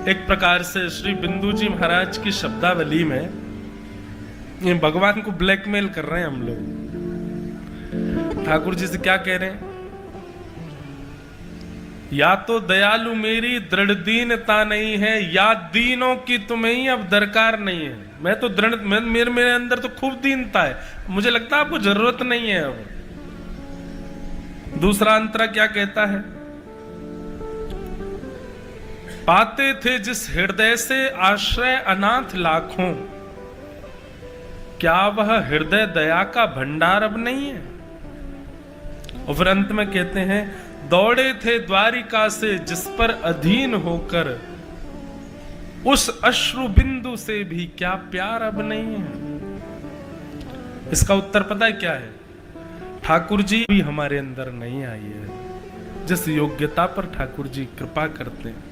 एक प्रकार से श्री बिंदु जी महाराज की शब्दावली में ये भगवान को ब्लैकमेल कर रहे हैं हम लोग। ठाकुर जी से क्या कह रहे हैं? या तो दयालु मेरी दृढ़ दीनता नहीं है, या दीनों की तुम्हें ही अब दरकार नहीं है। मैं तो दृढ़, मेरे अंदर तो खूब दीनता है, मुझे लगता है आपको जरूरत नहीं है अब। दूसरा अंतरा क्या कहता है? पाते थे जिस हृदय से आश्रय अनाथ लाखों, क्या वह हृदय दया का भंडार अब नहीं है? और फिर अंत में कहते हैं, दौड़े थे द्वारिका से जिस पर अधीन होकर, उस अश्रु बिंदु से भी क्या प्यार अब नहीं है? इसका उत्तर पता है क्या है? ठाकुर जी भी हमारे अंदर नहीं आई है जिस योग्यता पर ठाकुर जी कृपा करते हैं।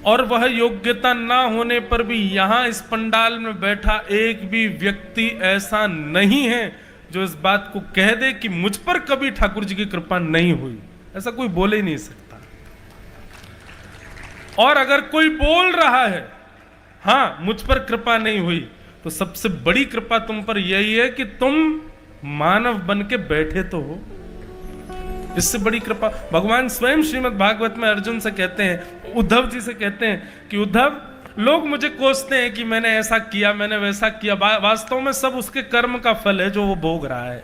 और वह योग्यता ना होने पर भी यहां इस पंडाल में बैठा एक भी व्यक्ति ऐसा नहीं है जो इस बात को कह दे कि मुझ पर कभी ठाकुर जी की कृपा नहीं हुई। ऐसा कोई बोले ही नहीं सकता। और अगर कोई बोल रहा है हां मुझ पर कृपा नहीं हुई, तो सबसे बड़ी कृपा तुम पर यही है कि तुम मानव बन के बैठे तो हो। इससे बड़ी कृपा भगवान स्वयं श्रीमद् भागवत में अर्जुन से कहते हैं, उद्धव जी से कहते हैं कि उद्धव, लोग मुझे कोसते हैं कि मैंने ऐसा किया, मैंने वैसा किया, वास्तव में सब उसके कर्म का फल है जो वो भोग रहा है।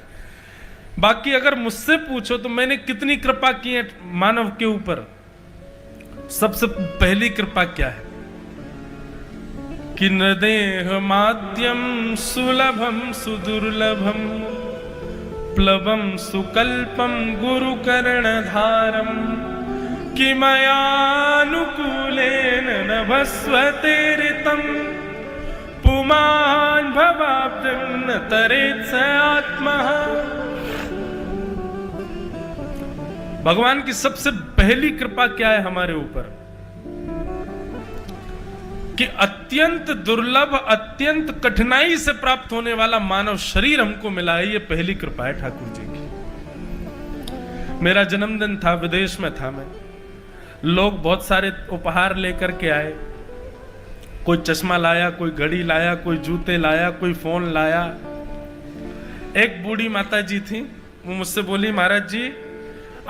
बाकी अगर मुझसे पूछो तो मैंने कितनी कृपा की है मानव के ऊपर। सबसे पहली कृपा क्या है कि नदेह माध्यम सुलभम सुदुर्लभम प्लवम सुकल्पम गुरु कर्णधारम कि मयानुकूलेन नभस्वतेरितम पुमान् भवाब्दं न तरेत् स आत्मः। भगवान की सबसे पहली कृपा क्या है हमारे ऊपर? कि अत्यंत दुर्लभ, अत्यंत कठिनाई से प्राप्त होने वाला मानव शरीर हमको मिला है। ये पहली कृपा है ठाकुर जी की। मेरा जन्मदिन था, विदेश में था मैं, लोग बहुत सारे उपहार लेकर के आए। कोई चश्मा लाया, कोई घड़ी लाया, कोई जूते लाया, कोई फोन लाया। एक बूढ़ी माता जी थी, वो मुझसे बोली, महाराज जी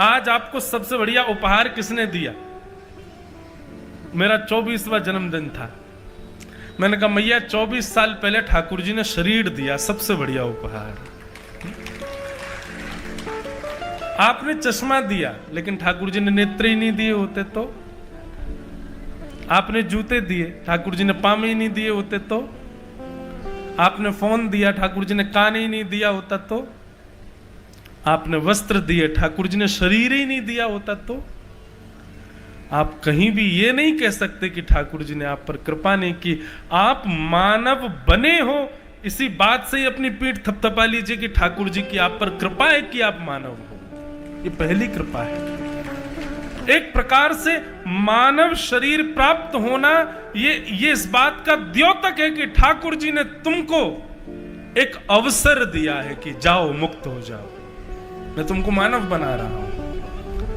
आज आपको सबसे बढ़िया उपहार किसने दिया? मेरा 24वां जन्मदिन था। मैंने कहा मैया 24 साल पहले ठाकुर जी ने शरीर दिया, सबसे बढ़िया उपहार। आपने चश्मा दिया लेकिन ठाकुर जी ने नेत्र ही नहीं दिए होते तो। आपने जूते दिए, ठाकुर जी ने पाम ही नहीं दिए होते तो। आपने फोन दिया, ठाकुर जी ने कान ही नहीं दिया होता तो। आपने वस्त्र दिए, ठाकुर जी ने शरीर ही नहीं दिया होता तो। आप कहीं भी ये नहीं कह सकते कि ठाकुर जी ने आप पर कृपा नहीं की। आप मानव बने हो, इसी बात से ही अपनी पीठ थपथपा लीजिए कि ठाकुर जी की आप पर कृपा है कि आप मानव हो। ये पहली कृपा है। एक प्रकार से मानव शरीर प्राप्त होना ये इस बात का द्योतक है कि ठाकुर जी ने तुमको एक अवसर दिया है कि जाओ, मुक्त हो जाओ, मैं तुमको मानव बना रहा हूं।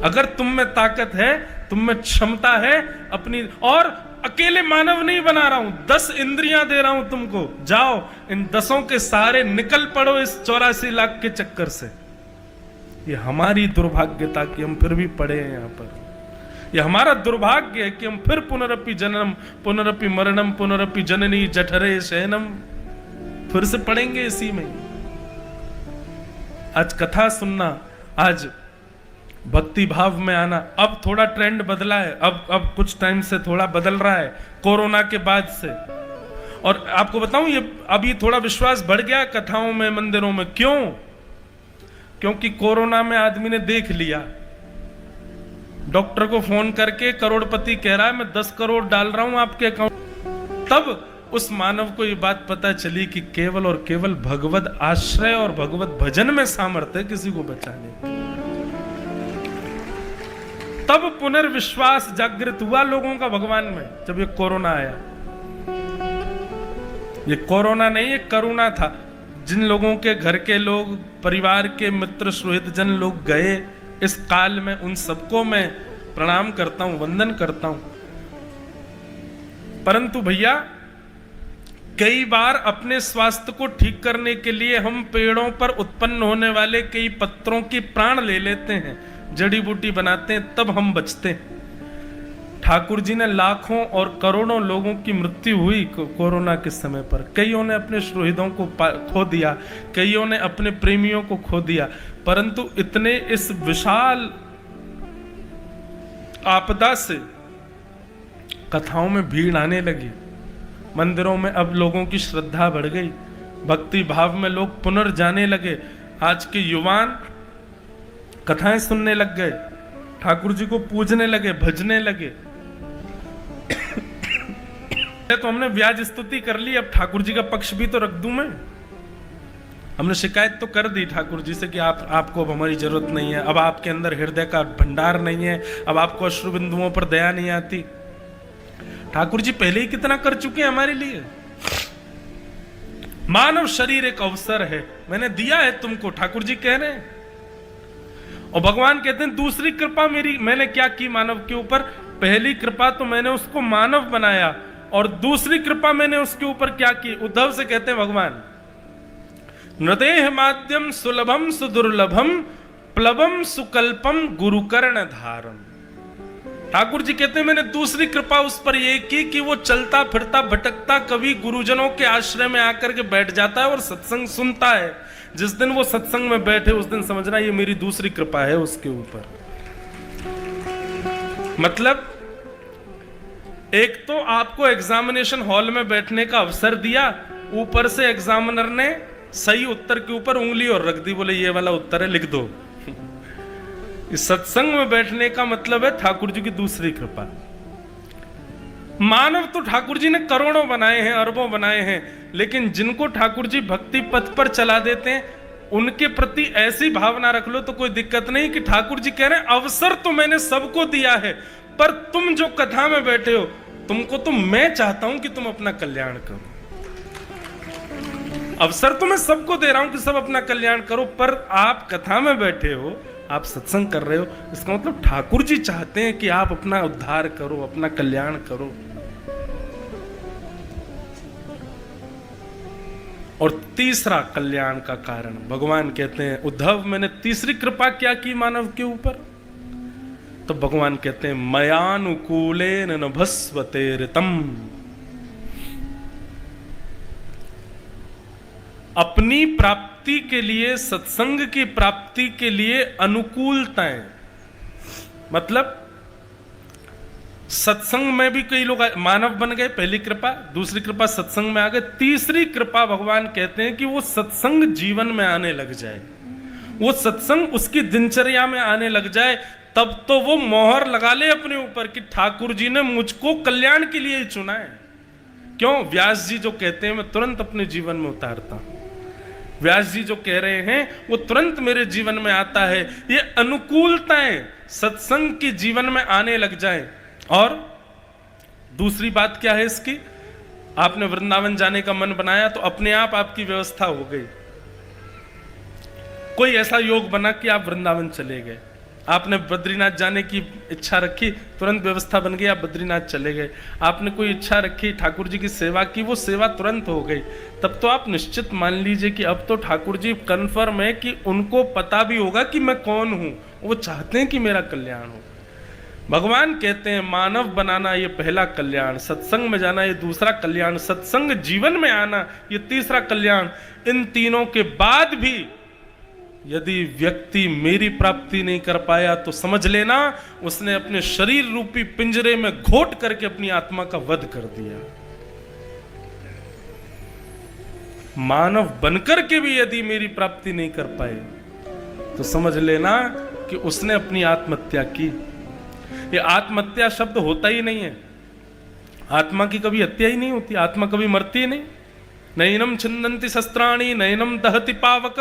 अगर तुम में ताकत है, तुम में क्षमता है अपनी, और अकेले मानव नहीं बना रहा हूं, 10 इंद्रियां दे रहा हूं तुमको, जाओ इन 10 के सहारे निकल पड़ो इस 84 लाख के चक्कर से। ये हमारी दुर्भाग्यता कि हम फिर भी पड़े हैं यहां पर। ये हमारा दुर्भाग्य है कि हम फिर पुनरपि जननम पुनरपि मरणम पुनरपि जननी जठरे शयनम, फिर से पड़ेंगे इसी में। आज कथा सुनना, आज भक्ति भाव में आना, अब थोड़ा ट्रेंड बदला है, अब कुछ टाइम से थोड़ा बदल रहा है कोरोना के बाद से। और आपको बताऊं, ये अभी थोड़ा विश्वास बढ़ गया कथाओं में, मंदिरों में। क्यों? क्योंकि कोरोना में आदमी ने देख लिया, डॉक्टर को फोन करके करोड़पति कह रहा है मैं 10 करोड़ डाल रहा हूं आपके अकाउंट। तब उस मानव को ये बात पता चली कि केवल और केवल भगवत आश्रय और भगवत भजन में सामर्थ्य है किसी को बचाने का। तब पुनर्विश्वास जागृत हुआ लोगों का भगवान में, जब ये कोरोना आया। ये कोरोना नहीं, ये करुणा था। जिन लोगों के घर के लोग, परिवार के मित्र सुहृदजन लोग गए इस काल में, उन सबको मैं प्रणाम करता हूं, वंदन करता हूं। परंतु भैया कई बार अपने स्वास्थ्य को ठीक करने के लिए हम पेड़ों पर उत्पन्न होने वाले कई पत्रों की प्राण ले लेते हैं, जड़ी बूटी बनाते हैं, तब हम बचते हैं। ठाकुर जी ने लाखों और करोड़ों लोगों की मृत्यु हुई कोरोना के समय पर। कईयों ने अपने सुहृदों को खो दिया, कईयों ने अपने प्रेमियों को खो दिया, परंतु इतने इस विशाल आपदा से कथाओं में भीड़ आने लगी। मंदिरों में अब लोगों की श्रद्धा बढ़ गई, भक्ति भाव में लोग पुनर्जाने लगे। आज के युवान कथाएं सुनने लग गए, ठाकुर जी को पूजने लगे, भजने लगे। तो हमने व्याज स्तुति कर ली, अब ठाकुर जी का पक्ष भी तो रख दूं मैं। हमने शिकायत तो कर दी ठाकुर जी से कि आपको अब हमारी जरूरत नहीं है, अब आपके अंदर हृदय का भंडार नहीं है, अब आपको अश्रु बिंदुओं पर दया नहीं आती। ठाकुर जी पहले ही कितना कर चुके हैं हमारे लिए। मानव शरीर एक अवसर है, मैंने दिया है तुमको, ठाकुर जी कह रहे हैं। और भगवान कहते हैं दूसरी कृपा मैंने क्या की मानव के ऊपर? पहली कृपा तो मैंने उसको मानव बनाया, और दूसरी कृपा मैंने उसके ऊपर क्या की? उद्धव से कहते हैं भगवान, नृदेह माध्यम सुलभम सुदुर्लभम प्लवम सुकल्पम गुरुकर्ण धारम। ठाकुर जी कहते हैं मैंने दूसरी कृपा उस पर यह की कि वो चलता फिरता भटकता कभी गुरुजनों के आश्रय में आकर के बैठ जाता है और सत्संग सुनता है। जिस दिन वो सत्संग में बैठे उस दिन समझना ये मेरी दूसरी कृपा है उसके ऊपर। मतलब एक तो आपको एग्जामिनेशन हॉल में बैठने का अवसर दिया, ऊपर से एग्जामिनर ने सही उत्तर के ऊपर उंगली और रख दी, बोले ये वाला उत्तर है, लिख दो। इस सत्संग में बैठने का मतलब है ठाकुर जी की दूसरी कृपा। मानव तो ठाकुर जी ने करोड़ों बनाए हैं, अरबों बनाए हैं, लेकिन जिनको ठाकुर जी भक्ति पथ पर चला देते हैं उनके प्रति ऐसी भावना रख लो तो कोई दिक्कत नहीं कि ठाकुर जी कह रहे हैं अवसर तो मैंने सबको दिया है, पर तुम जो कथा में बैठे हो तुमको तो मैं चाहता हूं कि तुम अपना कल्याण करो। अवसर तो मैं सबको दे रहा हूं कि सब अपना कल्याण करो, पर आप कथा में बैठे हो, आप सत्संग कर रहे हो, इसका मतलब ठाकुर जी चाहते हैं कि आप अपना उद्धार करो, अपना कल्याण करो। और तीसरा कल्याण का कारण भगवान कहते हैं उद्धव मैंने तीसरी कृपा क्या की मानव के ऊपर? तो भगवान कहते हैं मयानुकूलेन नभस्वते ऋतम। अपनी प्राप्ति के लिए, सत्संग की प्राप्ति के लिए अनुकूलताएं, मतलब सत्संग में भी कई लोग मानव बन गए, पहली कृपा, दूसरी कृपा सत्संग में आ गए, तीसरी कृपा भगवान कहते हैं कि वो सत्संग जीवन में आने लग जाए, वो सत्संग उसकी दिनचर्या में आने लग जाए, तब तो वो मोहर लगा ले अपने ऊपर कि ठाकुर जी ने मुझको कल्याण के लिए ही चुना है। क्यों? व्यास जी जो कहते हैं मैं तुरंत अपने जीवन में उतारता हूं। व्यास जी जो कह रहे हैं वो तुरंत मेरे जीवन में आता है। ये अनुकूलताएं सत्संग की जीवन में आने लग जाए। और दूसरी बात क्या है इसकी? आपने वृंदावन जाने का मन बनाया तो अपने आप आपकी व्यवस्था हो गई। कोई ऐसा योग बना कि आप वृंदावन चले गए। आपने बद्रीनाथ जाने की इच्छा रखी, तुरंत व्यवस्था बन गई, आप बद्रीनाथ चले गए। आपने कोई इच्छा रखी ठाकुर जी की सेवा की, वो सेवा तुरंत हो गई। तब तो आप निश्चित मान लीजिए कि अब तो ठाकुर जी कन्फर्म है कि उनको पता भी होगा कि मैं कौन हूं, वो चाहते हैं कि मेरा कल्याण हो। भगवान कहते हैं मानव बनाना ये पहला कल्याण, सत्संग में जाना ये दूसरा कल्याण, सत्संग जीवन में आना ये तीसरा कल्याण। इन तीनों के बाद भी यदि व्यक्ति मेरी प्राप्ति नहीं कर पाया तो समझ लेना उसने अपने शरीर रूपी पिंजरे में घोट करके अपनी आत्मा का वध कर दिया। मानव बनकर के भी यदि मेरी प्राप्ति नहीं कर पाए तो समझ लेना कि उसने अपनी आत्महत्या की। ये आत्महत्या शब्द होता ही नहीं है। आत्मा की कभी हत्या ही नहीं होती, आत्मा कभी मरती ही नहीं। नैनम छिन्दन्ति शस्त्राणि नैनम दहति पावक,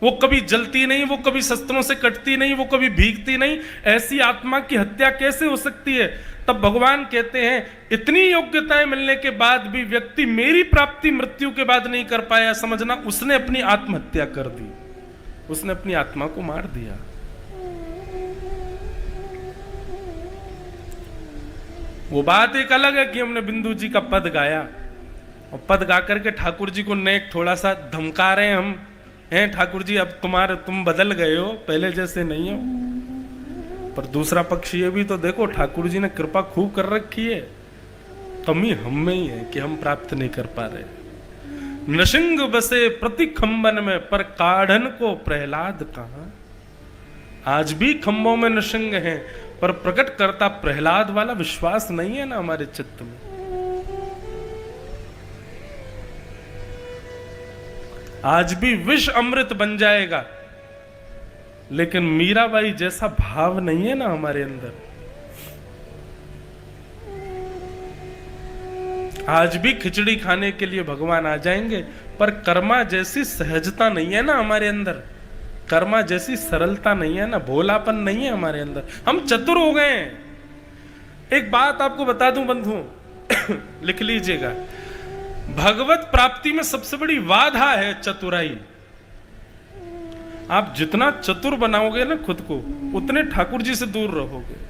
वो कभी जलती नहीं, वो कभी शस्त्रों से कटती नहीं, वो कभी भीगती नहीं। ऐसी आत्मा की हत्या कैसे हो सकती है? तब भगवान कहते हैं इतनी योग्यताएं मिलने के बाद भी व्यक्ति मेरी प्राप्ति मृत्यु के बाद नहीं कर पाया, समझना उसने अपनी आत्महत्या कर दी, उसने अपनी आत्मा को मार दिया। वो बात एक अलग है कि हमने बिंदु जी का पद गाया और पद गा करके ठाकुर जी को नेक थोड़ा सा धमका रहे हैं हम, हैं ठाकुर जी अब तुम बदल गए हो, पहले जैसे नहीं हो। पर दूसरा पक्ष ये भी तो देखो, ठाकुर जी ने कृपा खूब कर रखी है, कमी हम में ही है कि हम प्राप्त नहीं कर पा रहे। नृसिंह बसे प्रति खंबन में, पर काढ़न को प्रहलाद कहां। आज भी खंबों में नृसिंह हैं, पर प्रकट करता प्रहलाद वाला विश्वास नहीं है ना हमारे चित्त में। आज भी विष अमृत बन जाएगा, लेकिन मीराबाई जैसा भाव नहीं है ना हमारे अंदर। आज भी खिचड़ी खाने के लिए भगवान आ जाएंगे, पर कर्मा जैसी सहजता नहीं है ना हमारे अंदर, कर्मा जैसी सरलता नहीं है ना, भोलापन नहीं है हमारे अंदर। हम चतुर हो गए हैं। एक बात आपको बता दूं बंधु, लिख लीजिएगा, भगवत प्राप्ति में सबसे बड़ी बाधा है चतुराई। आप जितना चतुर बनाओगे ना खुद को, उतने ठाकुर जी से दूर रहोगे।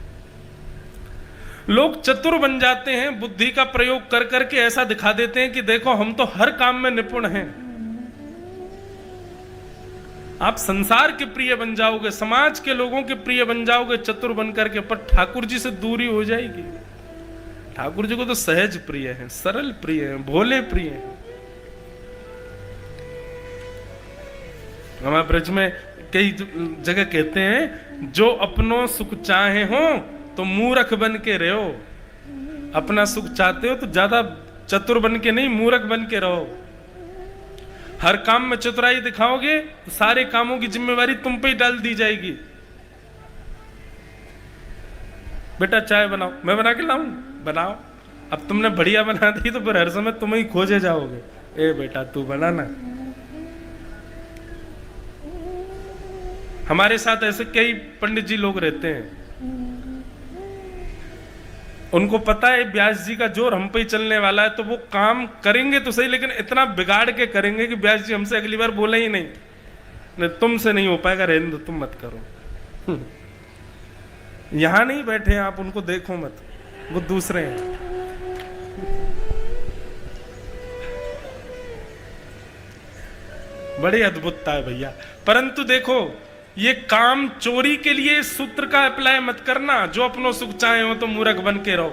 लोग चतुर बन जाते हैं, बुद्धि का प्रयोग कर करके ऐसा दिखा देते हैं कि देखो हम तो हर काम में निपुण हैं। आप संसार के प्रिय बन जाओगे, समाज के लोगों के प्रिय बन जाओगे चतुर बन करके, पर ठाकुर जी से दूरी हो जाएगी। ठाकुर जी को तो सहज प्रिय है, सरल प्रिय है, भोले प्रिय है। हमारे ब्रज में कई जगह कहते हैं, जो अपनों सुख चाहे हो तो मूर्ख बन के रहो। अपना सुख चाहते हो तो ज्यादा चतुर बन के नहीं, मूर्ख बन के रहो। हर काम में चतुराई दिखाओगे तो सारे कामों की जिम्मेवारी तुम पे ही डाल दी जाएगी। बेटा चाय बनाओ, मैं बना के लाऊं, बनाओ। अब तुमने बढ़िया बना दी तो फिर हर समय तुम ही खोजे जाओगे, ए बेटा तू बनाना। हमारे साथ ऐसे कई पंडित जी लोग रहते हैं, उनको पता है व्यास जी का जोर हम पे ही चलने वाला है, तो वो काम करेंगे तो सही, लेकिन इतना बिगाड़ के करेंगे कि व्यास जी हमसे अगली बार बोले ही नहीं, नहीं तुमसे नहीं हो पाएगा, रहने दो, तुम मत करो। यहां नहीं बैठे आप, उनको देखो मत, वो दूसरे हैं। बड़ी अद्भुतता है भैया। परंतु देखो, ये काम चोरी के लिए इस सूत्र का अप्लाई मत करना, जो अपनों सुख चाहे हो तो मूर्ख बन के रहो।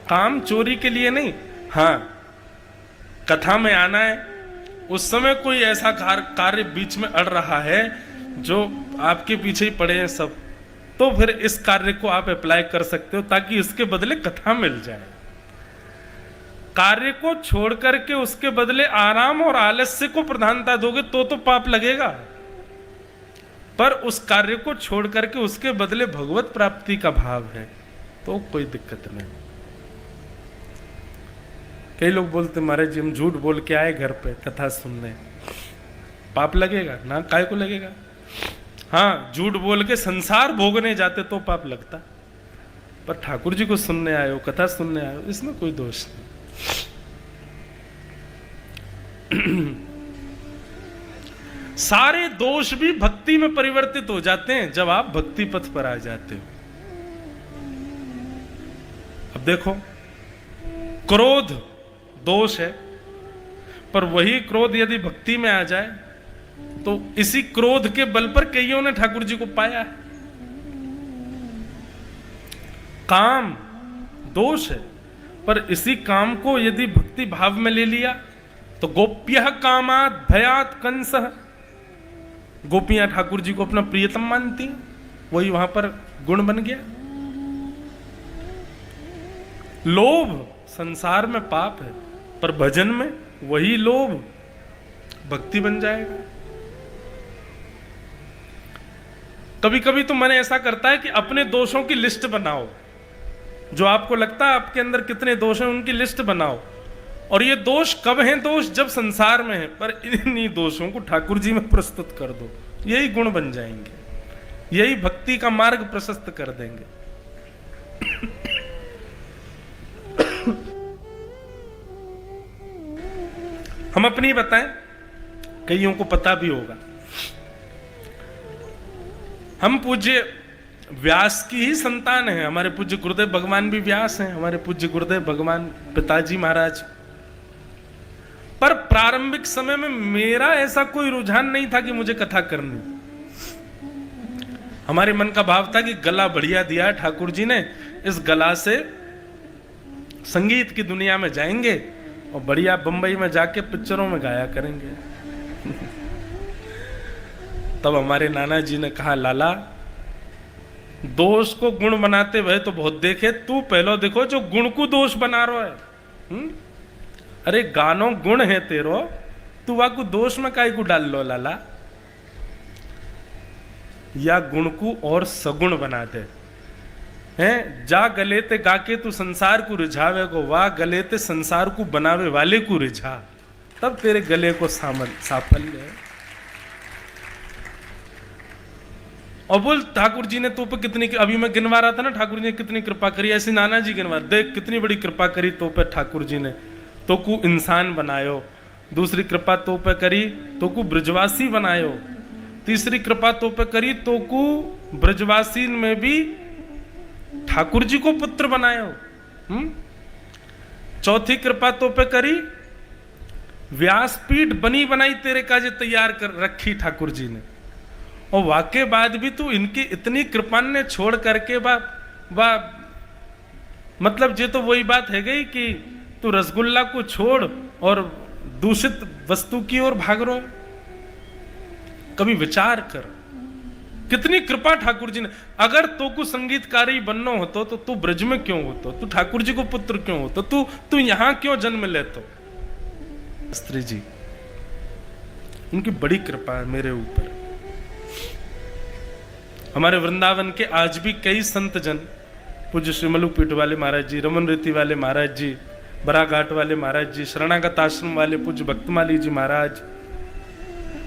काम चोरी के लिए नहीं। हाँ, कथा में आना है, उस समय कोई ऐसा कार्य बीच में अड़ रहा है जो आपके पीछे ही पड़े हैं सब, तो फिर इस कार्य को आप अप्लाई कर सकते हो, ताकि इसके बदले कथा मिल जाए। कार्य को छोड़ करके उसके बदले आराम और आलस्य को प्रधानता दोगे तो पाप लगेगा, पर उस कार्य को छोड़ करके उसके बदले भगवत प्राप्ति का भाव है तो कोई दिक्कत नहीं। कई लोग बोलते महाराज जी हम झूठ बोल के आए घर पे कथा सुनने, पाप लगेगा ना? काय को लगेगा? हाँ, झूठ बोल के संसार भोगने जाते तो पाप लगता, पर ठाकुर जी को सुनने आए हो, कथा सुनने आए हो, इसमें कोई दोष नहीं। सारे दोष भी भक्ति में परिवर्तित हो जाते हैं जब आप भक्ति पथ पर आ जाते हो। अब देखो, क्रोध दोष है, पर वही क्रोध यदि भक्ति में आ जाए तो इसी क्रोध के बल पर कईयों ने ठाकुर जी को पाया है। काम दोष है, पर इसी काम को यदि भक्ति भाव में ले लिया तो गोप्यः कामात् भयात् कंसः, गोपियां ठाकुर जी को अपना प्रियतम मानती, वही वहां पर गुण बन गया। लोभ संसार में पाप है, पर भजन में वही लोभ भक्ति बन जाएगा। कभी कभी तो मन ऐसा करता है कि अपने दोषों की लिस्ट बनाओ, जो आपको लगता है आपके अंदर कितने दोष हैं उनकी लिस्ट बनाओ, और ये दोष कब हैं दोष? जब संसार में है, पर इन्हीं दोषों को ठाकुर जी में प्रस्तुत कर दो, यही गुण बन जाएंगे, यही भक्ति का मार्ग प्रशस्त कर देंगे। हम अपनी बताएं, कईयों को पता भी होगा। हम पूज्य व्यास की ही संतान है। हमारे पूज्य गुरुदेव भगवान भी व्यास हैं, हमारे पूज्य गुरुदेव भगवान पिताजी महाराज। पर प्रारंभिक समय में मेरा ऐसा कोई रुझान नहीं था कि मुझे कथा करनी। हमारे मन का भाव था कि गला बढ़िया दिया है ठाकुर जी ने, इस गला से संगीत की दुनिया में जाएंगे और बढ़िया बंबई में जाके पिक्चरों में गाया करेंगे। तब हमारे नाना जी ने कहा, लाला दोष को गुण बनाते हुए तो बहुत देखे, तू पहलो देखो जो गुण को दोष बना रहा है। अरे गानो गुण है तेरो, तू वाकू दोष में काई को डाल लो लाला। या गुण को और सगुण बना दे हैं। जा गले ते गाके तू संसार को रिझावे को, वाह गले ते संसार को बनावे वाले को रिझा, तब तेरे गले को साफल्य है। और बोल ठाकुर जी ने तो पे कितनी, अभी मैं गिनवा रहा था ना ठाकुर जी ने कितनी कृपा करी, ऐसी नाना जी गिनवा, देख कितनी बड़ी कृपा करी तो पे ठाकुर जी ने, तो को इंसान बनायो। दूसरी कृपा तो पे करी तो को ब्रजवासी बनायो। तीसरी कृपा तो पे करी तो को ब्रजवासी में भी ठाकुर जी को पुत्र बनायो। चौथी कृपा तो पे करी, व्यासपीठ बनी बनाई तेरे काजे तैयार कर रखी ठाकुर जी ने। और वाके बाद भी तू इनकी इतनी कृपा ने छोड़ करके मतलब ये तो वही बात है गई कि तू रसगुल्ला को छोड़ और दूषित वस्तु की ओर भाग रहा। कभी विचार कर कितनी कृपा ठाकुर जी ने। अगर तो को संगीतकारी बनना होतो तो तू ब्रज में क्यों होतो, तू ठाकुर जी को पुत्र क्यों होतो, तू यहां क्यों जन्म लेतो। शास्त्री जी उनकी बड़ी कृपा है मेरे ऊपर। हमारे वृंदावन के आज भी कई संत जन, पूज्य श्री मलुपीठ वाले महाराज जी, रमन रीति वाले महाराज जी, बराघाट वाले महाराज जी, शरणागत आश्रम वाले पूज्य भक्तमाली जी महाराज,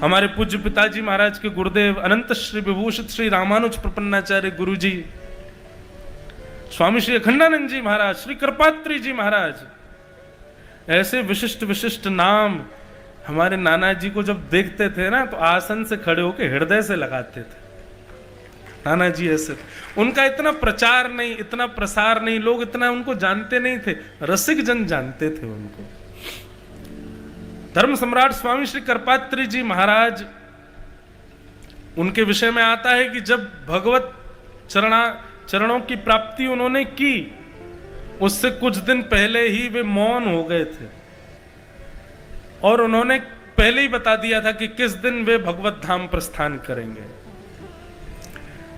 हमारे पूज्य पिताजी महाराज के गुरुदेव अनंत श्री विभूषित श्री रामानुज प्रपन्नाचार्य गुरु जी, स्वामी श्री अखंडानंद जी महाराज, श्री कृपात्री जी महाराज, ऐसे विशिष्ट विशिष्ट नाम हमारे नाना जी को जब देखते थे ना तो आसन से खड़े होकर हृदय से लगाते थे। नाना जी ऐसे, उनका इतना प्रचार नहीं, इतना प्रसार नहीं, लोग इतना उनको जानते नहीं थे, रसिक जन जानते थे उनको। धर्म सम्राट स्वामी श्री कृपात्री जी महाराज, उनके विषय में आता है कि जब भगवत चरणों की प्राप्ति उन्होंने की, उससे कुछ दिन पहले ही वे मौन हो गए थे और उन्होंने पहले ही बता दिया था कि किस दिन वे भगवत धाम प्रस्थान करेंगे।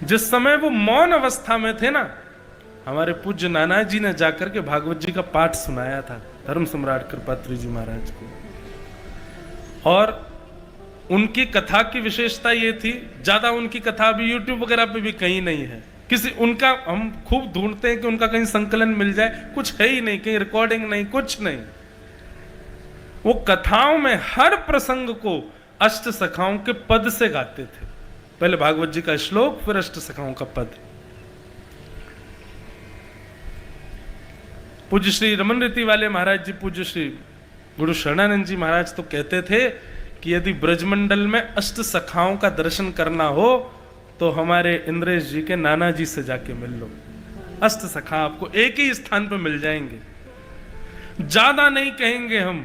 जिस समय वो मौन अवस्था में थे ना, हमारे पूज्य नाना जी ने जाकर के भागवत जी का पाठ सुनाया था धर्म सम्राट कृपात्री जी महाराज को। और उनकी कथा की विशेषता ये थी, ज्यादा उनकी कथा भी यूट्यूब वगैरह पे भी कहीं नहीं है, किसी उनका हम खूब ढूंढते हैं कि उनका कहीं संकलन मिल जाए, कुछ है ही नहीं, कहीं रिकॉर्डिंग नहीं, कुछ नहीं। वो कथाओं में हर प्रसंग को अष्ट सखाओं के पद से गाते थे। पहले भागवत जी का श्लोक, फिर अष्ट सखाओं का पद। पूज्य श्री रमन रीति वाले महाराज जी, पूज्य श्री गुरु शरणानंद जी महाराज तो कहते थे कि यदि ब्रजमंडल में अष्ट सखाओं का दर्शन करना हो तो हमारे इंद्रेश जी के नाना जी से जाके मिल लो। अष्ट सखा आपको एक ही स्थान पर मिल जाएंगे। ज्यादा नहीं कहेंगे हम,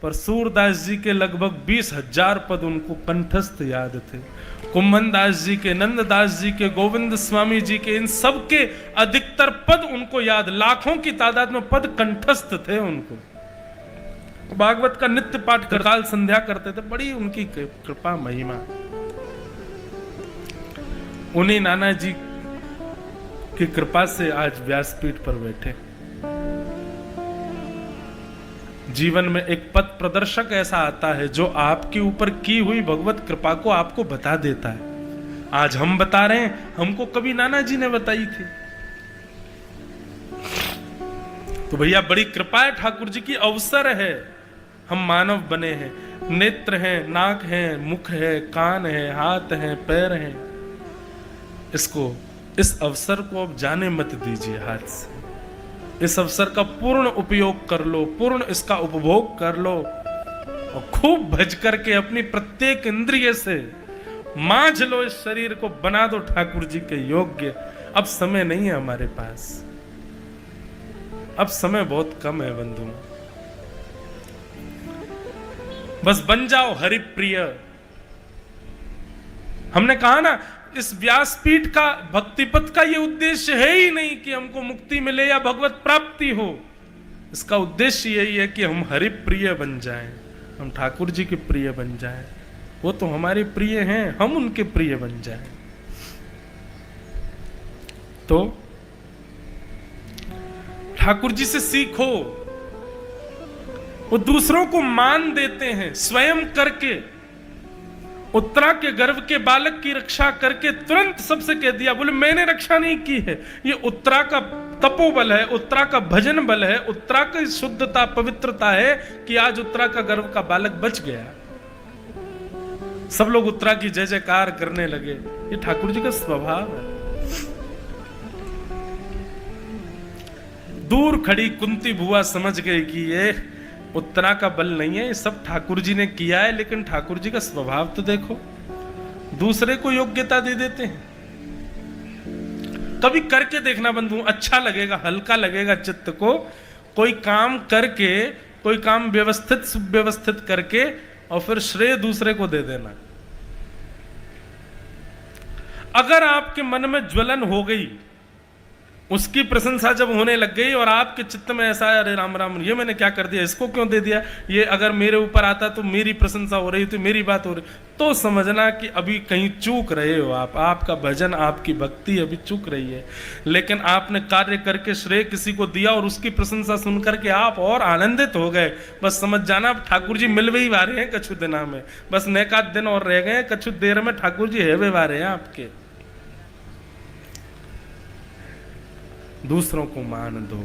पर सूरदास जी के लगभग 20,000 पद उनको कंठस्थ याद थे। कुंभन दास जी के, नंददास जी के, गोविंद स्वामी जी के, इन सब के अधिकतर पद उनको याद, लाखों की तादाद में पद कंठस्थ थे उनको। भागवत का नित्य पाठ कर काल संध्या करते थे, बड़ी उनकी कृपा महिमा। उन्हीं नाना जी की कृपा से आज व्यासपीठ पर बैठे। जीवन में एक पथ प्रदर्शक ऐसा आता है जो आपके ऊपर की हुई भगवत कृपा को आपको बता देता है। आज हम बता रहे हैं, हमको कभी नाना जी ने बताई थी। तो भैया बड़ी कृपा है ठाकुर जी की, अवसर है, हम मानव बने हैं, नेत्र हैं, नाक है, मुख है, कान है, हाथ है, पैर हैं। इस अवसर को अब जाने मत दीजिए हाथ से। इस अवसर का पूर्ण उपयोग कर लो, पूर्ण इसका उपभोग कर लो और खूब भज करके अपनी प्रत्येक इंद्रिय से मांझ लो, इस शरीर को बना दो ठाकुर जी के योग्य। अब समय नहीं है हमारे पास, अब समय बहुत कम है बंधु। बस बन जाओ हरिप्रिय। हमने कहा ना, इस व्यासपीठ का, भक्तिपथ का ये उद्देश्य है ही नहीं कि हमको मुक्ति मिले या भगवत प्राप्ति हो। इसका उद्देश्य यही है कि हम हरिप्रिय बन जाएं, हम ठाकुर जी के प्रिय बन जाएं। वो तो हमारे प्रिय हैं, हम उनके प्रिय बन जाएं। तो ठाकुर जी से सीखो, वो दूसरों को मान देते हैं स्वयं करके। उत्तरा के गर्भ के बालक की रक्षा करके तुरंत सबसे कह दिया, बोले मैंने रक्षा नहीं की है, ये उत्तरा का तपोबल है, उत्तरा का भजन बल है, उत्तरा की शुद्धता पवित्रता है कि आज उत्तरा का गर्भ का बालक बच गया। सब लोग उत्तरा की जय जयकार करने लगे। ये ठाकुर जी का स्वभाव है। दूर खड़ी कुंती बुआ समझ गई कि ये उत्तरा का बल नहीं है, ये सब ठाकुर जी ने किया है। लेकिन ठाकुर जी का स्वभाव तो देखो, दूसरे को योग्यता दे देते हैं। कभी करके देखना बंधु, अच्छा लगेगा, हल्का लगेगा चित्त को। कोई काम करके, कोई काम व्यवस्थित सुव्यवस्थित करके और फिर श्रेय दूसरे को दे देना। अगर आपके मन में ज्वलन हो गई, उसकी प्रशंसा जब होने लग गई और आपके चित्त में ऐसा, अरे राम राम, ये मैंने क्या कर दिया, इसको क्यों दे दिया, ये अगर मेरे ऊपर आता तो मेरी प्रशंसा हो रही, तो मेरी बात हो रही, तो समझना कि अभी कहीं चूक रहे हो आप। आपका भजन, आपकी भक्ति अभी चूक रही है। लेकिन आपने कार्य करके श्रेय किसी को दिया और उसकी प्रशंसा सुनकर के आप और आनंदित हो गए, बस समझ जाना ठाकुर जी मिलवे ही वारे हैं कछु दिना में। बस नेकात दिन और रह गए, कछु देर में ठाकुर जी हेवे वारे हैं आपके। दूसरों को मान दो।